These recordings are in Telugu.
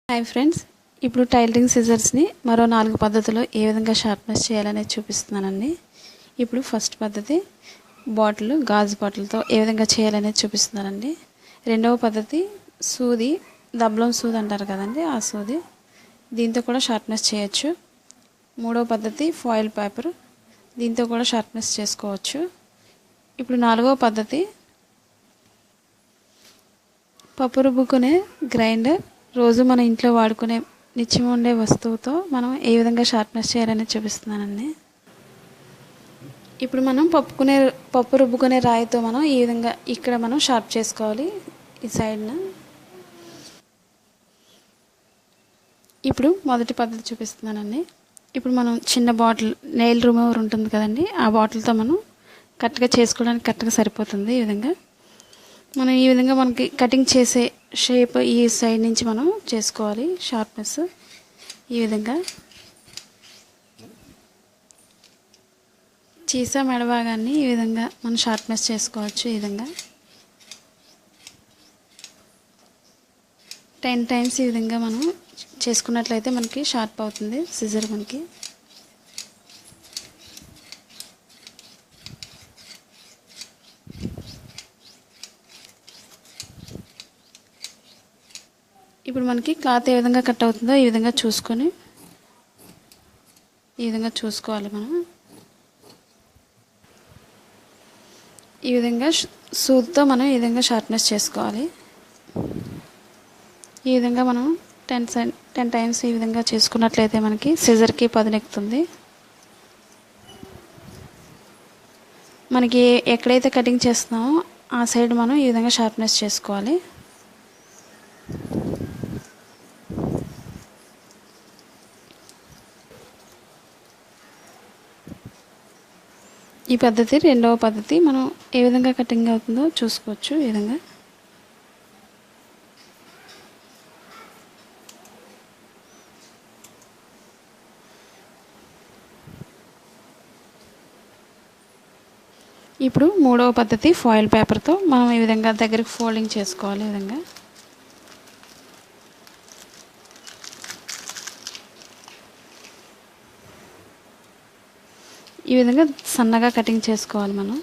హాయ్ ఫ్రెండ్స్, ఇప్పుడు టైలరింగ్ సిజర్స్ని మరో 4 పద్ధతుల్లో ఏ విధంగా షార్ప్నెస్ చేయాలనేది చూపిస్తున్నానండి. ఇప్పుడు ఫస్ట్ పద్ధతి గాజు బాటిల్తో ఏ విధంగా చేయాలనేది చూపిస్తున్నానండి. రెండవ పద్ధతి సూది, దబ్లం సూది అంటారు కదండి, ఆ సూది, దీంతో కూడా షార్ప్నెస్ చేయొచ్చు. మూడవ పద్ధతి ఫాయిల్ పేపర్, దీంతో కూడా షార్ప్నెస్ చేసుకోవచ్చు. ఇప్పుడు నాలుగవ పద్ధతి పప్పు రుబ్బుకునే గ్రైండర్, రోజు మన ఇంట్లో వాడుకునే నిత్యం ఉండే వస్తువుతో మనం ఏ విధంగా షార్ప్నెస్ చేయాలని చూపిస్తున్నానండి. ఇప్పుడు మనం పప్పు రుబ్బుకునే రాయితో మనం ఈ విధంగా ఇక్కడ మనం షార్ప్ చేసుకోవాలి, ఈ సైడ్న. ఇప్పుడు మొదటి పద్ధతి చూపిస్తున్నానండి. ఇప్పుడు మనం చిన్న బాటిల్, నెయిల్ రిమూవర్ ఉంటుంది కదండి, ఆ బాటిల్తో మనం కరెక్ట్గా చేసుకోవడానికి కరెక్ట్గా సరిపోతుంది. ఈ విధంగా మనం మనకి కటింగ్ చేసే షేప్ ఈ సైడ్ నుంచి మనం చేసుకోవాలి షార్ప్నెస్. ఈ విధంగా చీసా మెడభాగాన్ని ఈ విధంగా మనం షార్ప్నెస్ చేసుకోవచ్చు. ఈ విధంగా 10 టైమ్స్ ఈ విధంగా మనం చేసుకున్నట్లయితే మనకి షార్ప్ అవుతుంది సిజర్ మనకి. ఇప్పుడు మనకి క్లాత్ ఏ విధంగా కట్ అవుతుందో ఈ విధంగా చూసుకొని ఈ విధంగా చూసుకోవాలి. మనం ఈ విధంగా సూదితో మనం ఈ విధంగా షార్ప్నెస్ చేసుకోవాలి. ఈ విధంగా మనం 10 టైమ్స్ ఈ విధంగా చేసుకున్నట్లయితే మనకి సిజర్కి పదునెక్కుతుంది. మనకి ఎక్కడైతే కటింగ్ చేస్తున్నామో ఆ సైడ్ మనం ఈ విధంగా షార్ప్నెస్ చేసుకోవాలి. ఈ పద్ధతి రెండవ పద్ధతి. మనం ఏ విధంగా కటింగ్ అవుతుందో చూసుకోవచ్చు. ఈ విధంగా ఇప్పుడు మూడవ పద్ధతి ఫాయిల్ పేపర్తో మనం ఈ విధంగా దగ్గరికి ఫోల్డింగ్ చేసుకోవాలి. ఈ విధంగా ఈ విధంగా సన్నగా కటింగ్ చేసుకోవాలి మనం.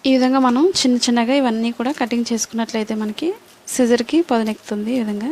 ఈ విధంగా మనం చిన్నగా ఇవన్నీ కూడా కటింగ్ చేసుకున్నట్లయితే మనకి సిజర్కి పదునెక్కుతుంది. ఈ విధంగా